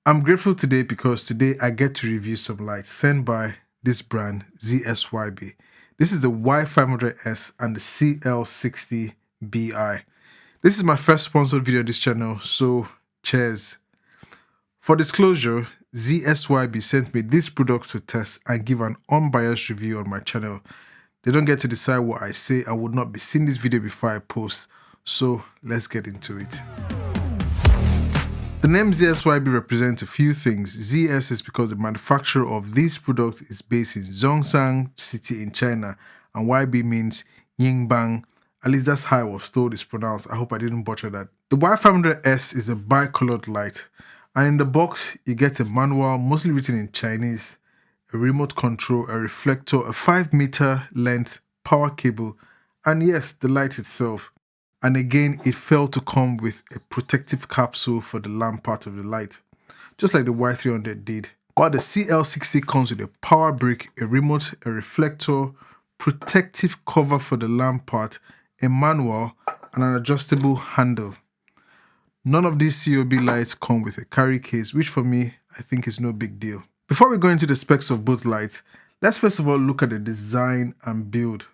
I'm grateful today because today I get to review some lights sent by this brand ZSYB. This is the Y500s and the CL60bi. This is my first sponsored video on this channel, so cheers. For disclosure, ZSYB sent me these products to test and give an unbiased review on my channel. They don't get to decide what I say and would not be seeing this video before I post, so let's get into it. The name ZSYB represents a few things. ZS is because the manufacturer of these products is based in Zhongshan City in China, and YB means Yingbang. At least that's how I was told it's pronounced. I hope I didn't butcher that. The Y500s is a bicolored light, and in the box you get a manual mostly written in Chinese, a remote control, a reflector, a 5-meter length power cable, and yes, the light itself. And again, it failed to come with a protective capsule for the lamp part of the light, just like the Y300 did. While the CL60 comes with a power brick, a remote, a reflector, protective cover for the lamp part, a manual, and an adjustable handle. None of these COB lights come with a carry case, which for me, I think is no big deal. Before we go into the specs of both lights, let's first of all look at the design and build.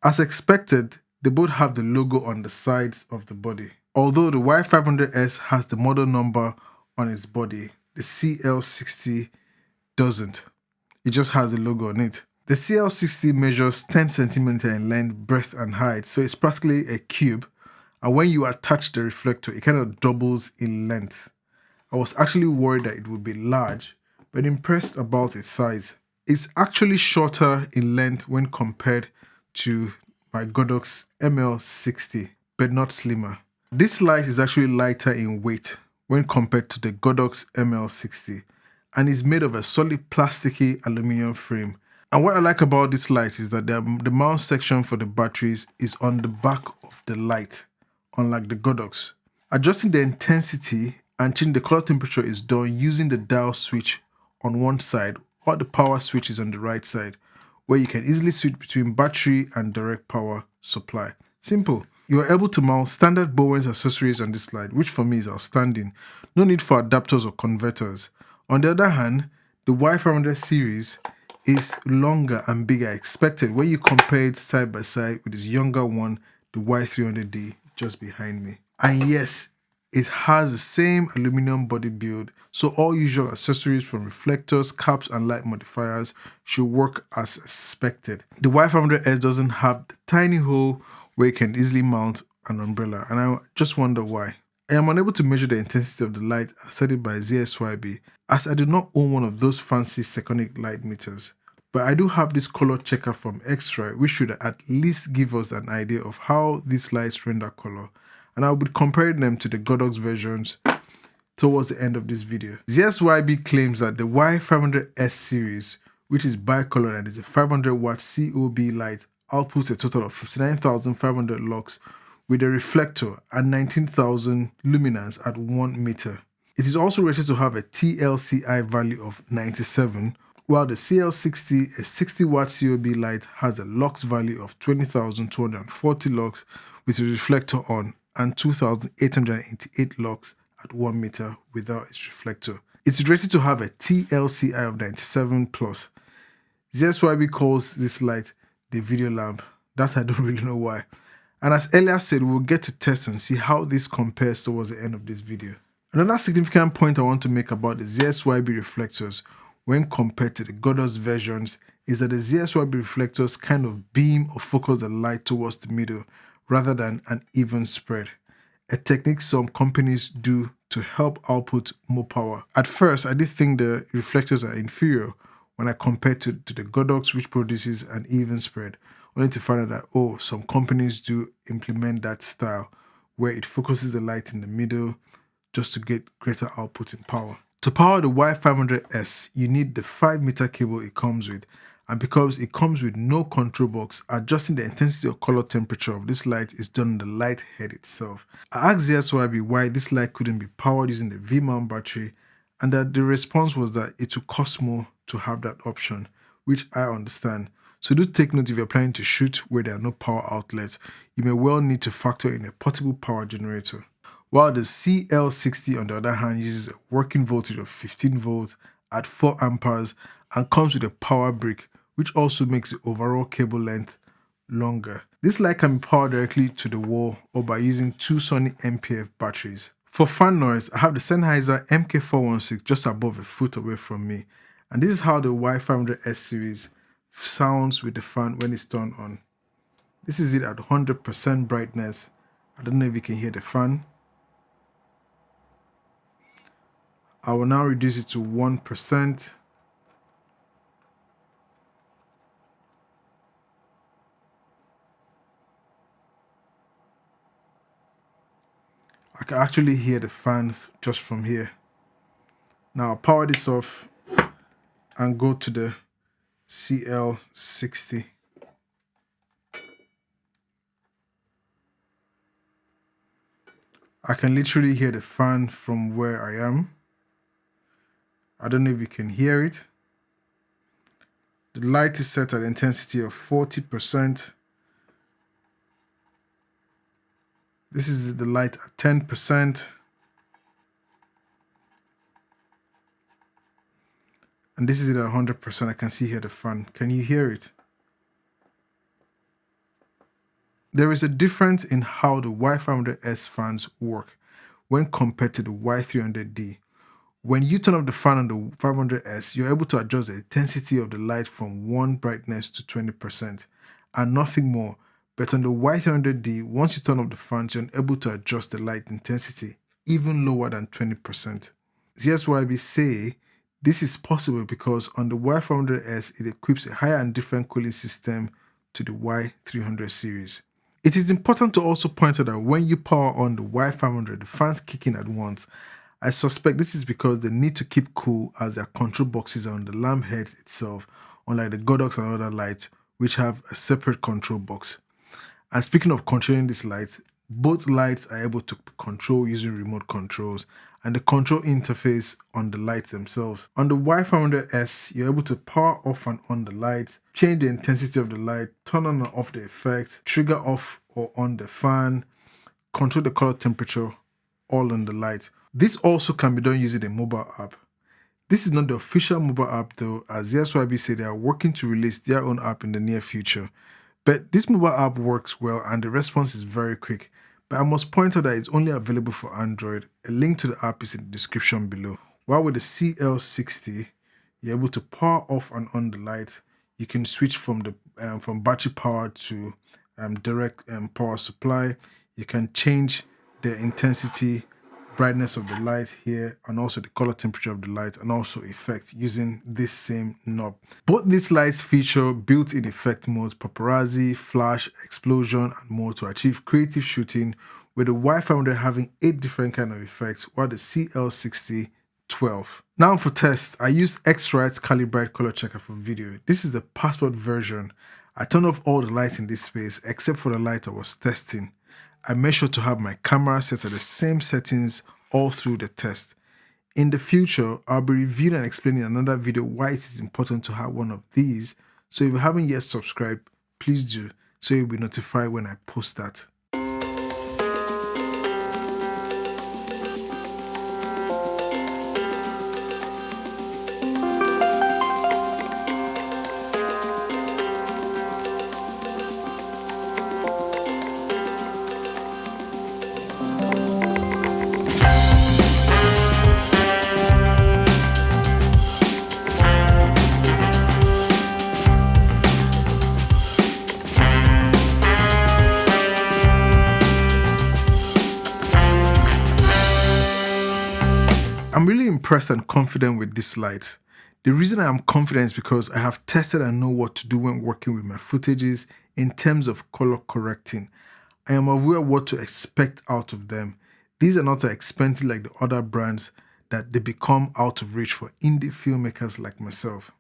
As expected, they both have the logo on the sides of the body. Although the Y500s has the model number on its body, the CL60 doesn't. It just has the logo on it. The CL60 measures 10 cm in length, breadth and height, so it's practically a cube, and when you attach the reflector, it kind of doubles in length. I was actually worried that it would be large, but impressed about its size. It's actually shorter in length when compared to my Godox ML60, but not slimmer. This light is actually lighter in weight when compared to the Godox ML60 and is made of a solid plasticky aluminum frame. And what I like about this light is that the mount section for the batteries is on the back of the light, unlike the Godox. Adjusting the intensity and changing the color temperature is done using the dial switch on one side, while the power switch is on the right side, where you can easily switch between battery and direct power supply. Simple. You are able to mount standard Bowens accessories on this light, which for me is outstanding. No need for adapters or converters. On the other hand, the Y500 series is longer and bigger expected when you compare it side by side with this younger one, the Y300D, just behind me. And yes, it has the same aluminum body build, so all usual accessories from reflectors, caps and light modifiers should work as expected. The Y500s doesn't have the tiny hole where you can easily mount an umbrella, and I just wonder why. I am unable to measure the intensity of the light as stated by ZSYB, as I do not own one of those fancy seconic light meters. But I do have this color checker from X-Ray, which should at least give us an idea of how these lights render color, and I'll be comparing them to the Godox versions towards the end of this video. ZSYB claims that the Y500s series, which is bicolor and is a 500 watt COB light, outputs a total of 59,500 lux with a reflector and 19,000 luminance at 1 meter. It is also rated to have a TLCI value of 97, while the CL60, a 60 watt COB light, has a lux value of 20,240 lux with a reflector on and 2,888 lux at 1 meter without its reflector. It's rated to have a TLCI of 97 plus. ZSYB calls this light the video lamp. That I don't really know why. And as earlier said, we'll get to test and see how this compares towards the end of this video. Another significant point I want to make about the ZSYB reflectors when compared to the Godox versions is that the ZSYB reflectors kind of beam or focus the light towards the middle rather than an even spread, a technique some companies do to help output more power. At first, I did think the reflectors are inferior when I compared to the Godox, which produces an even spread, only to find out that, oh, some companies do implement that style where it focuses the light in the middle just to get greater output in power. To power the Y500s, you need the 5-meter cable it comes with, and because it comes with no control box, adjusting the intensity or color temperature of this light is done on the light head itself. I asked ZSYB why this light couldn't be powered using the V-mount battery, and that the response was that it would cost more to have that option, which I understand. So do take note if you're planning to shoot where there are no power outlets, you may well need to factor in a portable power generator. while the CL60 on the other hand uses a working voltage of 15 volts at 4 amperes and comes with a power brick, which also makes the overall cable length longer. This light can be powered directly to the wall or by using two Sony MPF batteries. For fan noise, I have the Sennheiser MK416 just above a foot away from me, and this is how the Y500s series sounds with the fan when it's turned on. This is it at 100% brightness. I don't know if you can hear the fan. I will now reduce it to 1%. I can actually hear the fans just from here. Now I'll power this off and go to the CL60. I can literally hear the fan from where I am. I don't know if you can hear it. The light is set at an intensity of 40%. This is the light at 10%. And this is it at 100%. I can see here the fan. Can you hear it? There is a difference in how the Y500s fans work when compared to the Y300D. When you turn off the fan on the 500s, you're able to adjust the intensity of the light from 1 brightness to 20% and nothing more. But on the Y300D, once you turn off the fans, you're unable to adjust the light intensity even lower than 20%. ZSYB say this is possible because on the Y500s, it equips a higher and different cooling system to the Y300 series. It is important to also point out that when you power on the Y500, the fans kick in at once. I suspect this is because they need to keep cool as their control boxes are on the lamp head itself, unlike the Godox and other lights, which have a separate control box. And speaking of controlling these lights, both lights are able to control using remote controls and the control interface on the lights themselves. On the Y500s, you're able to power off and on the light, change the intensity of the light, turn on and off the effect, trigger off or on the fan, control the color temperature, all on the light. This also can be done using a mobile app. This is not the official mobile app though, as ZSYB say they are working to release their own app in the near future. But this mobile app works well and the response is very quick. But I must point out that it's only available for Android. A link to the app is in the description below. While with the CL60, you're able to power off and on the light. You can switch from battery power to direct power supply. You can change the intensity, brightness of the light here, and also the color temperature of the light, and also effect using this same knob. Both these lights feature built-in effect modes, paparazzi, flash, explosion, and more to achieve creative shooting, with the Y500 having 8 different kind of effects, while the CL60 12. Now for test, I use X-Rite's Calibrate color checker for video. This is the passport version. I turned off all the lights in this space except for the light I was testing. I made sure to have my camera set at the same settings all through the test. In the future, I'll be reviewing and explaining in another video why it is important to have one of these. So if you haven't yet subscribed, please do, so you'll be notified when I post that. I'm really impressed and confident with this light. The reason I am confident is because I have tested and know what to do when working with my footages in terms of color correcting. I am aware what to expect out of them. These are not as expensive like the other brands that they become out of reach for indie filmmakers like myself.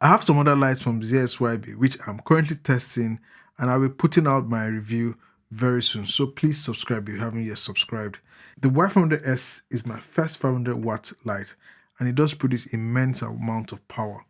I have some other lights from ZSYB which I'm currently testing, and I'll be putting out my review very soon, so please subscribe if you haven't yet subscribed. The Y500s is my first 500 watt light, and it does produce immense amount of power.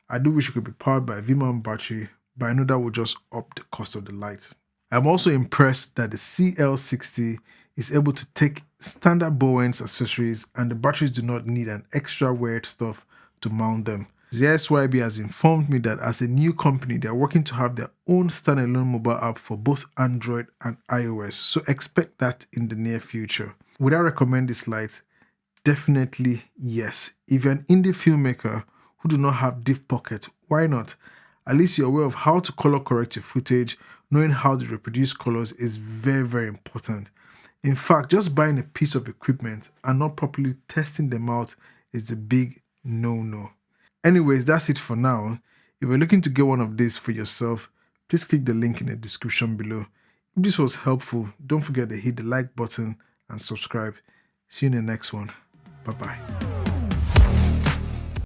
I do wish it could be powered by a V-mount battery, but I know that will just up the cost of the light. I'm also impressed that the CL60 is able to take standard Bowens accessories, and the batteries do not need an extra weird stuff to mount them. ZSYB has informed me that as a new company, they are working to have their own standalone mobile app for both Android and iOS, so expect that in the near future. Would I recommend this light? Definitely yes. If you're an indie filmmaker who do not have deep pockets, why not? At least you're aware of how to color correct your footage. Knowing how to reproduce colors is very important. In fact, just buying a piece of equipment and not properly testing them out is the big no-no. Anyways, that's it for now. If you're looking to get one of these for yourself, please click the link in the description below. If this was helpful, don't forget to hit the like button and subscribe. See you in the next one. Bye-bye.